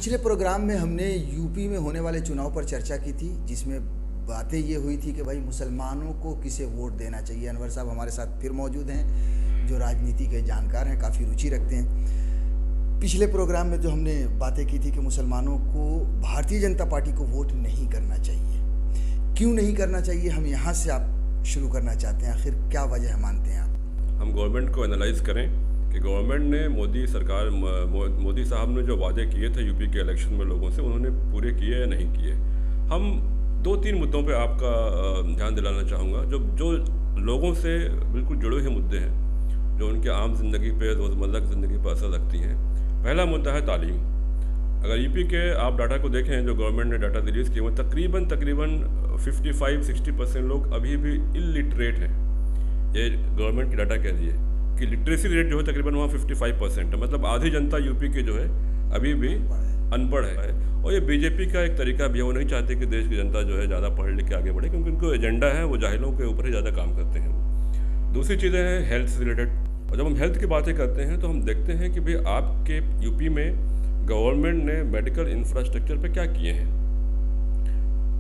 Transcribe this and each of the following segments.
पिछले प्रोग्राम में हमने यूपी में होने वाले चुनाव पर चर्चा की थी, जिसमें बातें ये हुई थी कि भाई मुसलमानों को किसे वोट देना चाहिए। अनवर साहब हमारे साथ फिर मौजूद हैं, जो राजनीति के जानकार हैं, काफ़ी रुचि रखते हैं। पिछले प्रोग्राम में जो हमने बातें की थी कि मुसलमानों को भारतीय जनता पार्टी को वोट नहीं करना चाहिए, क्यों नहीं करना चाहिए, हम यहाँ से आप शुरू करना चाहते हैं। आखिर क्या वजह मानते हैं आप? हम गवर्नमेंट को एनालाइज करें कि गवर्नमेंट ने मोदी साहब ने जो वादे किए थे यूपी के इलेक्शन में लोगों से, उन्होंने पूरे किए या नहीं किए। हम 2-3 मुद्दों पे आपका ध्यान दिलाना चाहूँगा जो लोगों से बिल्कुल जुड़े हुए मुद्दे हैं, जो उनके आम ज़िंदगी पे, रोज़मर्रा की ज़िंदगी पर असर रखती हैं। पहला मुद्दा है तालीम। अगर यूपी के आप डाटा को देखें, जो गवर्नमेंट ने डाटा रिलीज़ किए, वो तकरीबन 55-60% लोग अभी भी इलिटरेट हैं। ये गवर्नमेंट की डाटा कह रही है कि लिटरेसी रेट जो है तकरीबन वहाँ 55% है, मतलब आधी जनता यूपी की जो है अभी भी अनपढ़ है। और ये बीजेपी का एक तरीका भी है, वो नहीं चाहते कि देश की जनता जो है ज़्यादा पढ़ लिख के आगे बढ़े, क्योंकि उनको एजेंडा है, वो जाहिलों के ऊपर ही ज़्यादा काम करते हैं। दूसरी चीज़ें हैं हेल्थ से रिलेटेड, और जब हम हेल्थ की बातें करते हैं तो हम देखते हैं कि भाई आपके यूपी में गवर्नमेंट ने मेडिकल इंफ्रास्ट्रक्चर पे क्या किए हैं।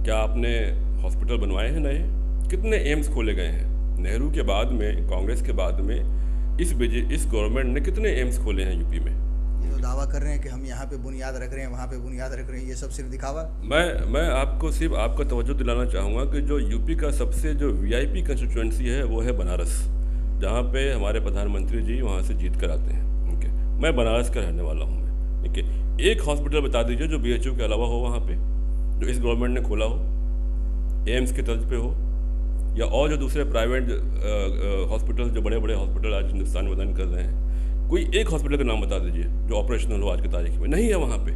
क्या आपने हॉस्पिटल बनवाए हैं नए? कितने एम्स खोले गए हैं? नेहरू के बाद में, कांग्रेस के बाद में इस गवर्नमेंट ने कितने एम्स खोले हैं यूपी में? ये तो दावा कर रहे हैं कि हम यहाँ पे बुनियाद रख रहे हैं, वहाँ पे बुनियाद रख रहे हैं, ये सब सिर्फ दिखावा। मैं आपको सिर्फ आपका तवज्जो दिलाना चाहूँगा कि जो यूपी का सबसे जो वीआईपी कंस्टिट्यूएंसी है वो है बनारस, जहाँ पे हमारे प्रधानमंत्री जी वहाँ से जीत कर आते हैं। ओके, मैं बनारस का रहने वाला हूँ। मैं ठीक है, एक हॉस्पिटल बता दीजिए जो BHU के अलावा हो वहाँ पे, जो इस गवर्नमेंट ने खोला हो, एम्स की तर्ज पे हो, या और जो दूसरे प्राइवेट हॉस्पिटल, जो बड़े बड़े हॉस्पिटल आज हिंदुस्तान में रन कर रहे हैं, कोई एक हॉस्पिटल का नाम बता दीजिए जो ऑपरेशनल हो आज की तारीख में। नहीं है वहाँ पे।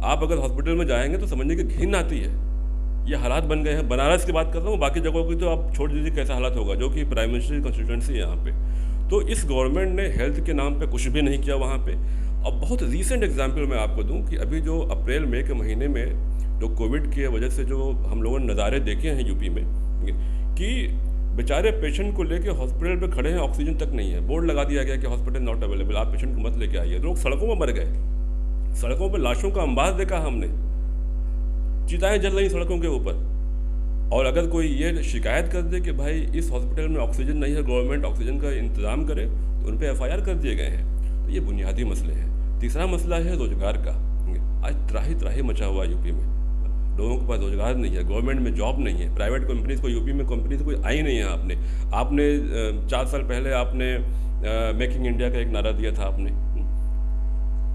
आप अगर हॉस्पिटल में जाएंगे तो समझने की घिन आती है। ये हालात बन गए हैं। बनारस की बात कर रहा हूँ, बाकी जगहों की तो आप छोड़ दीजिए कैसा हालात होगा, जो कि प्राइम मिनिस्टर की कंस्टिट्यूएंसी है यहाँ पे। तो इस गवर्नमेंट ने हेल्थ के नाम पर कुछ भी नहीं किया वहाँ पर। अब बहुत रीसेंट एग्जाम्पल मैं आपको दूँ कि अभी जो अप्रैल मई के महीने में जो कोविड की वजह से जो हम लोगों ने नज़ारे देखे हैं यूपी में, कि बेचारे पेशेंट को लेके हॉस्पिटल पे खड़े हैं, ऑक्सीजन तक नहीं है, बोर्ड लगा दिया गया कि हॉस्पिटल नॉट अवेलेबल, आप पेशेंट को मत लेके आइए। लोग सड़कों पर मर गए, सड़कों पर लाशों का अंबार देखा हमने, चिताएं जल रही सड़कों के ऊपर। और अगर कोई ये शिकायत कर दे कि भाई इस हॉस्पिटल में ऑक्सीजन नहीं है, गवर्नमेंट ऑक्सीजन का इंतजाम करे, तो उन पर FIR कर दिए गए हैं। तो ये बुनियादी मसले हैं। तीसरा मसला है रोजगार का। आज त्राही त्राही मचा हुआ यूपी में, लोगों के पास रोजगार नहीं है, गवर्नमेंट में जॉब नहीं है, प्राइवेट कंपनीज को यूपी में कंपनीज कोई आई नहीं है। आपने 4 साल पहले आपने मेकिंग इंडिया का एक नारा दिया था आपने,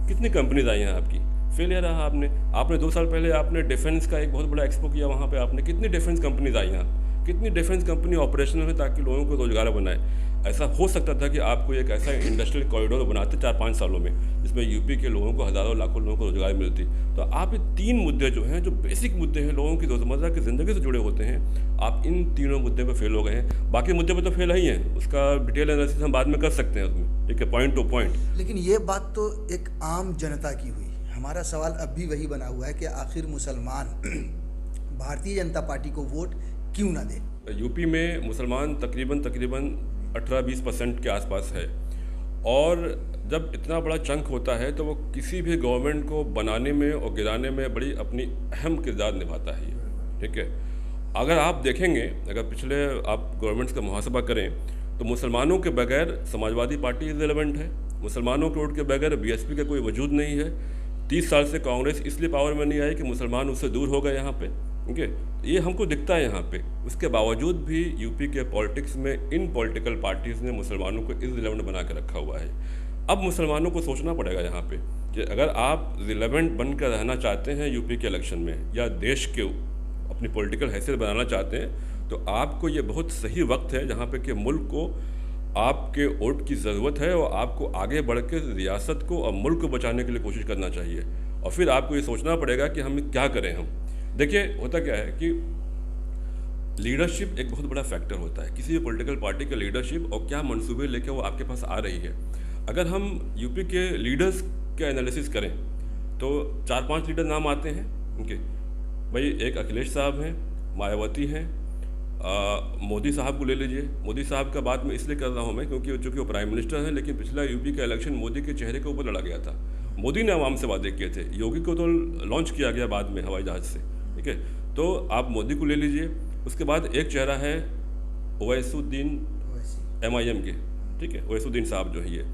कितनी कंपनीज आई हैं आपकी? फेलियर रहा आपने 2 साल पहले आपने डिफेंस का एक बहुत बड़ा एक्सपो किया, वहाँ पे आपने कितनी डिफेंस कंपनीज आई हैं, कितनी डिफेंस कंपनी ऑपरेशनल है ताकि लोगों को रोजगार बनाए। ऐसा हो सकता था कि आपको एक ऐसा इंडस्ट्रियल कॉरिडोर बनाते 4-5 सालों में, जिसमें यूपी के लोगों को, हज़ारों लाखों लोगों को रोजगार मिलती। तो आप ये 3 मुद्दे जो हैं, जो बेसिक मुद्दे हैं, लोगों की रोज़मर्रा की ज़िंदगी से जुड़े होते हैं, आप इन तीनों मुद्दे पर फेल हो गए हैं। बाकी मुद्दे पर तो फेल ही हैं, उसका डिटेल एनालिसिस हम बाद में कर सकते हैं उसमें, ठीक है, पॉइंट टू पॉइंट। लेकिन ये बात तो एक आम जनता की हुई। हमारा सवाल अब भी वही बना हुआ है कि आखिर मुसलमान भारतीय जनता पार्टी को वोट क्यों ना दे? यूपी में मुसलमान तकरीबन 18-20% के आसपास है, और जब इतना बड़ा चंक होता है तो वो किसी भी गवर्नमेंट को बनाने में और गिराने में बड़ी अपनी अहम किरदार निभाता है। ठीक है, अगर आप देखेंगे, अगर पिछले आप गवर्नमेंट्स का मुहासबा करें, तो मुसलमानों के बगैर समाजवादी पार्टी इररिलेवेंट है, मुसलमानों के वोट के बगैर BSP का कोई वजूद नहीं है। 30 साल से कांग्रेस इसलिए पावर में नहीं आई कि मुसलमान उससे दूर हो गए यहाँ पे। ठीक है, ये हमको दिखता है यहाँ पे। उसके बावजूद भी यूपी के पॉलिटिक्स में इन पॉलिटिकल पार्टीज़ ने मुसलमानों को इररिलेवेंट बना के रखा हुआ है। अब मुसलमानों को सोचना पड़ेगा यहाँ पे कि अगर आप रिलेवेंट बनकर रहना चाहते हैं यूपी के इलेक्शन में, या देश के अपनी पॉलिटिकल हैसियत बनाना चाहते हैं, तो आपको ये बहुत सही वक्त है जहाँ पे कि मुल्क को आपके वोट की ज़रूरत है, और आपको आगे बढ़ के रियासत को और मुल्क को बचाने के लिए कोशिश करना चाहिए। और फिर आपको ये सोचना पड़ेगा कि हम क्या करें। हम देखिए, होता क्या है कि लीडरशिप एक बहुत बड़ा फैक्टर होता है, किसी भी पॉलिटिकल पार्टी का लीडरशिप, और क्या मंसूबे लेके वो आपके पास आ रही है। अगर हम यूपी के लीडर्स का एनालिसिस करें तो 4-5 लीडर नाम आते हैं उनके। भाई एक अखिलेश साहब हैं, मायावती हैं, मोदी साहब को ले लीजिए। मोदी साहब का बात मैं इसलिए कर रहा हूँ मैं, क्योंकि चूँकि वो प्राइम मिनिस्टर हैं, लेकिन पिछला यूपी का इलेक्शन मोदी के चेहरे के ऊपर लड़ा गया था। मोदी ने आवाम से वादे किए थे, योगी को तो लॉन्च किया गया बाद में हवाई जहाज़ से, ठीक है। तो आप मोदी को ले लीजिए, उसके बाद एक चेहरा है ओवैसुद्दीन MIM के, ठीक है, ओवैसुद्दीन साहब जो है ये,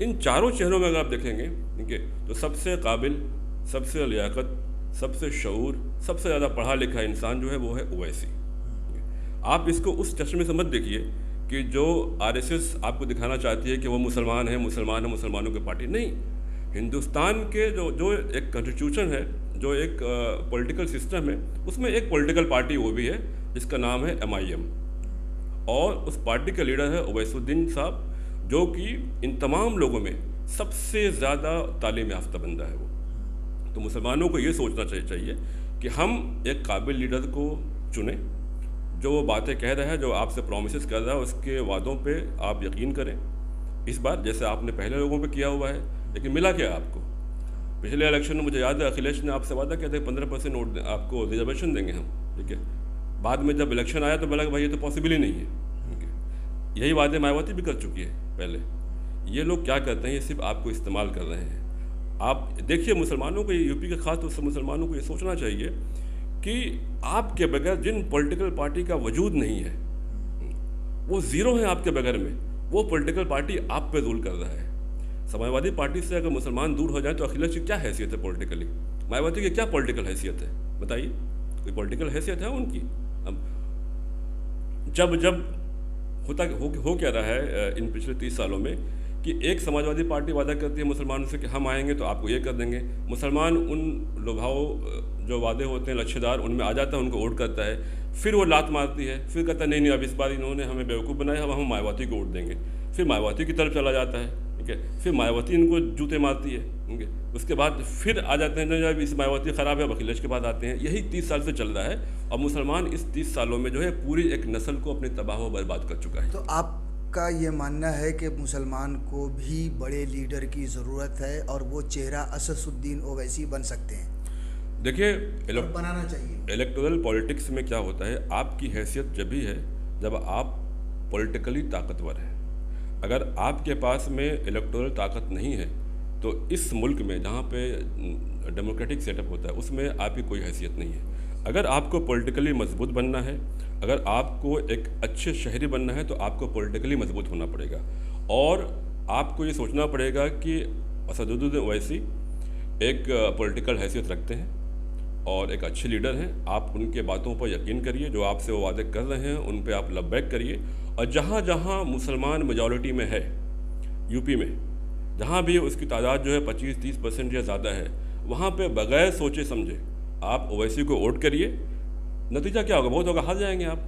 इन चारों चेहरों में अगर आप देखेंगे, ठीक है, तो सबसे काबिल, सबसे लियाकत, सबसे शऊर, सबसे ज़्यादा पढ़ा लिखा इंसान जो है वो है ओवैसी। आप इसको उस चश्मे से मत देखिए कि जो RSS आपको दिखाना चाहती है कि वो मुसलमान है, मुसलमानों की पार्टी। नहीं, हिंदुस्तान के जो एक कॉन्स्टिट्यूशन है, जो एक पॉलिटिकल सिस्टम है, उसमें एक पॉलिटिकल पार्टी वो भी है जिसका नाम है MIM, और उस पार्टी का लीडर है ओवैसुद्दीन साहब, जो कि इन तमाम लोगों में सबसे ज़्यादा तालीम याफ्ता बंदा है वो। तो मुसलमानों को ये सोचना चाहिए कि हम एक काबिल लीडर को चुनें, जो वो बातें कह रहा है, जो आपसे प्रॉमिसेस कर रहा है, उसके वादों पे आप यकीन करें इस बार, जैसे आपने पहले लोगों पे किया हुआ है। लेकिन मिला क्या आपको? पिछले इलेक्शन में मुझे याद है अखिलेश ने आपसे वादा किया था 15% वोट आपको रिजर्वेशन देंगे हम, ठीक है। बाद में जब इलेक्शन आया तो बोला कि भाई ये तो पॉसिबल ही नहीं है, ठीक है। यही वादे मायावती भी कर चुकी है पहले। ये लोग क्या करते हैं, ये सिर्फ आपको इस्तेमाल कर रहे हैं। आप देखिए, मुसलमानों को, यूपी के खास तौर से मुसलमानों को ये सोचना चाहिए कि आपके बगैर जिन पॉलिटिकल पार्टी का वजूद नहीं है, वो ज़ीरो है आपके बगैर में, वो पॉलिटिकल पार्टी आप पे रूल कर रहा है। समाजवादी पार्टी से अगर मुसलमान दूर हो जाए तो अखिलेश की क्या हैसियत है पॉलिटिकली? मायावती की क्या पॉलिटिकल हैसियत है बताइए? कोई पॉलिटिकल हैसियत है उनकी? अब जब हो क्या रहा है इन पिछले 30 सालों में कि एक समाजवादी पार्टी वादा करती है मुसलमानों से कि हम आएंगे तो आपको ये कर देंगे, मुसलमान उन लोभाओं जो वादे होते हैं लच्छेदार, उनमें आ जाता है, उनको वोट करता है, फिर वो लात मारती है, फिर कहता है नहीं अब इस बार इन्होंने हमें बेवकूफ़ बनाया, अब हम मायावती को वोट देंगे, फिर मायावती की तरफ चला जाता है, ठीक है, फिर मायावती इनको जूते मारती है, ठीक है, उसके बाद फिर आ जाते हैं जब इस मायावती ख़राब है, अब अखिलेश के पास आते हैं। यही 30 साल से चल रहा है और मुसलमान इस 30 सालों में जो है पूरी एक नस्ल को अपनी तबाह व बर्बाद कर चुका है। तो आपका ये मानना है कि मुसलमान को भी बड़े लीडर की ज़रूरत है और वो चेहरा असदुद्दीन ओवैसी बन सकते हैं? देखिए, बनाना चाहिए। इलेक्टोरल पॉलिटिक्स में क्या होता है, आपकी हैसियत जब भी है जब आप पॉलिटिकली ताकतवर हैं। अगर आपके पास में इलेक्टोरल ताकत नहीं है तो इस मुल्क में जहाँ पे डेमोक्रेटिक सेटअप होता है उसमें आपकी कोई हैसियत नहीं है। अगर आपको पॉलिटिकली मजबूत बनना है, अगर आपको एक अच्छे शहरी बनना है तो आपको पॉलिटिकली मजबूत होना पड़ेगा और आपको ये सोचना पड़ेगा कि असदुद्दीन ओवैसी एक पॉलिटिकल हैसियत रखते हैं और एक अच्छे लीडर हैं। आप उनके बातों पर यकीन करिए, जो आपसे वो वादे कर रहे हैं उन पे आप लबैक करिए। और जहाँ जहाँ मुसलमान मेजॉरिटी में है यूपी में, जहाँ भी उसकी तादाद जो है 25-30% या ज़्यादा है, वहाँ पे बगैर सोचे समझे आप ओवैसी को वोट करिए। नतीजा क्या होगा? बहुत होगा, हार जाएंगे आप।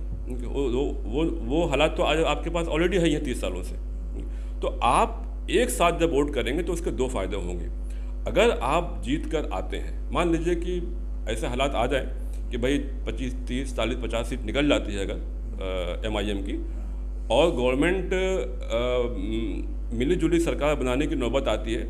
वो हालात तो आज आपके पास ऑलरेडी है ही 30 सालों से। तो आप एक साथ जब वोट करेंगे तो उसके 2 फ़ायदे होंगे। अगर आप जीत कर आते हैं, मान लीजिए कि ऐसे हालात आ जाए कि भाई 25, 30, 40, 50 सीट निकल जाती है अगर MIM की, और गवर्नमेंट मिली जुली सरकार बनाने की नौबत आती है,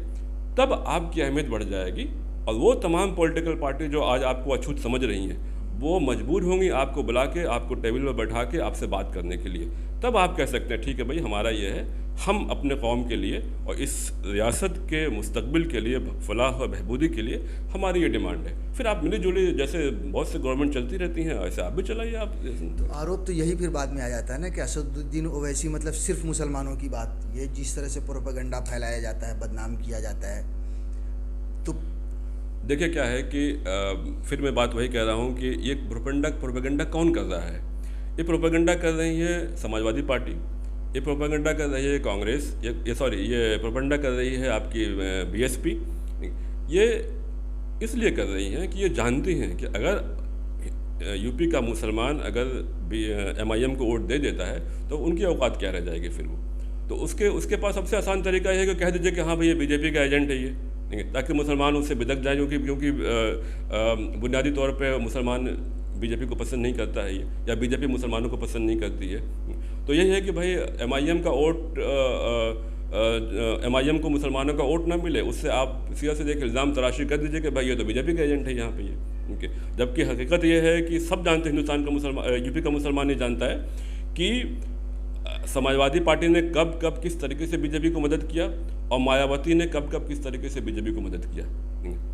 तब आपकी अहमियत बढ़ जाएगी और वो तमाम पॉलिटिकल पार्टी जो आज आपको अछूत समझ रही हैं वो मजबूर होंगी आपको बुला के, आपको टेबल पर बैठा के आपसे बात करने के लिए। तब आप कह सकते हैं ठीक है भाई, हमारा ये है, हम अपने कौम के लिए और इस रियासत के मुस्तकबिल के लिए, फलाह और बहबूदी के लिए हमारी ये डिमांड है। फिर आप मिली जुली, जैसे बहुत से गवर्नमेंट चलती रहती हैं ऐसे आप भी चलाइए। आप तो आरोप तो यही फिर बाद में आ जाता है ना कि असदुद्दीन ओवैसी मतलब सिर्फ मुसलमानों की बात, ये जिस तरह से प्रोपेगेंडा फैलाया जाता है, बदनाम किया जाता है। तो देखिए क्या है कि फिर मैं बात वही कह रहा हूँ कि ये प्रोपेगेंडा कौन कर रहा है? ये प्रोपेगेंडा कर रही है समाजवादी पार्टी, ये प्रोपेगेंडा कर रही है कांग्रेस, ये प्रोपेगेंडा कर रही है आपकी BSP। ये इसलिए कर रही हैं कि ये जानती हैं कि अगर यूपी का मुसलमान अगर MIM को वोट दे देता है तो उनकी औकात क्या रह जाएगी फिर वो। तो उसके पास सबसे आसान तरीका ये है कि कह दीजिए कि हाँ भाई ये BJP का एजेंट है ये, ताकि मुसलमान उससे बिदक जाए, क्योंकि बुनियादी तौर पे मुसलमान BJP को पसंद नहीं करता है ये, या BJP मुसलमानों को पसंद नहीं करती है। तो यही है कि भाई MIM का वोट, MIM को मुसलमानों का वोट ना मिले, उससे आप सीधा सीधे एक इल्ज़ाम तराशी कर दीजिए कि भाई ये तो BJP का एजेंट है यहाँ पे ये, ओके। जबकि हकीकत ये है कि सब जानते हैं, हिंदुस्तान का मुसलमान, यूपी का मुसलमान ये जानता है कि समाजवादी पार्टी ने कब किस तरीके से BJP को मदद किया और मायावती ने कब कब किस तरीके से बीजेपी को मदद किया,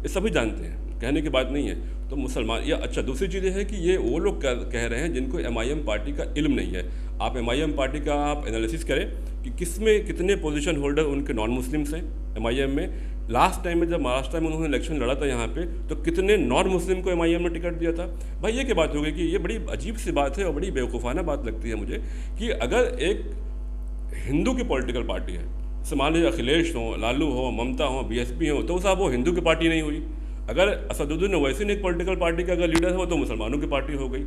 ये सभी जानते हैं, कहने की बात नहीं है। तो मुसलमान या अच्छा, दूसरी चीज़ है कि ये वो लोग कह रहे हैं जिनको MIM पार्टी का इल्म नहीं है। आप MIM पार्टी का आप एनालिसिस करें कि किसमें कितने पोजीशन होल्डर उनके नॉन मुस्लिम्स हैं MIM में। लास्ट टाइम में जब महाराष्ट्र में उन्होंने इलेक्शन लड़ा था यहाँ पे, तो कितने नॉन मुस्लिम को MIM ने टिकट दिया था। भाई ये क्या बात हो गई कि ये बड़ी अजीब सी बात है और बड़ी बेवकूफ़ाना बात लगती है मुझे कि अगर एक हिंदू की पॉलिटिकल पार्टी है, जैसे मान लीजिए अखिलेश हो, लालू हो, ममता हो, BSP हो, तो साहब वो हिंदू की पार्टी नहीं हुई। अगर असदुद्दीन ओवैसी ने एक पॉलिटिकल पार्टी का अगर लीडर है, वो तो मुसलमानों की पार्टी हो गई।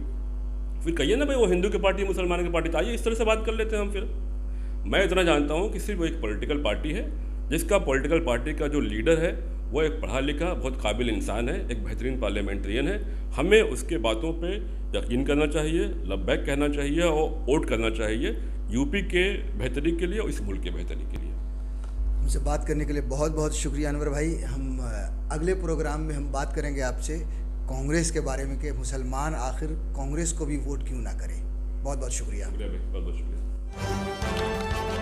फिर कहिए ना भाई वो हिंदू की पार्टी, मुसलमानों की पार्टी, तो आइए इस तरह से बात कर लेते हैं हम। फिर मैं इतना जानता हूँ कि सिर्फ वो एक पॉलिटिकल पार्टी है जिसका पॉलिटिकल पार्टी का जो लीडर है वो एक पढ़ा लिखा बहुत काबिल इंसान है, एक बेहतरीन पार्लियामेंट्रियन है। हमें उसके बातों पे यकीन करना चाहिए, लब्बैक कहना चाहिए और वोट करना चाहिए यूपी के बेहतरी के लिए और इस मुल्क के बेहतरी के लिए। हमसे बात करने के लिए बहुत बहुत शुक्रिया अनवर भाई। हम अगले प्रोग्राम में हम बात करेंगे आपसे कांग्रेस के बारे में कि मुसलमान आखिर कांग्रेस को भी वोट क्यों ना करें। बहुत बहुत शुक्रिया। बहुत बहुत शुक्रिया।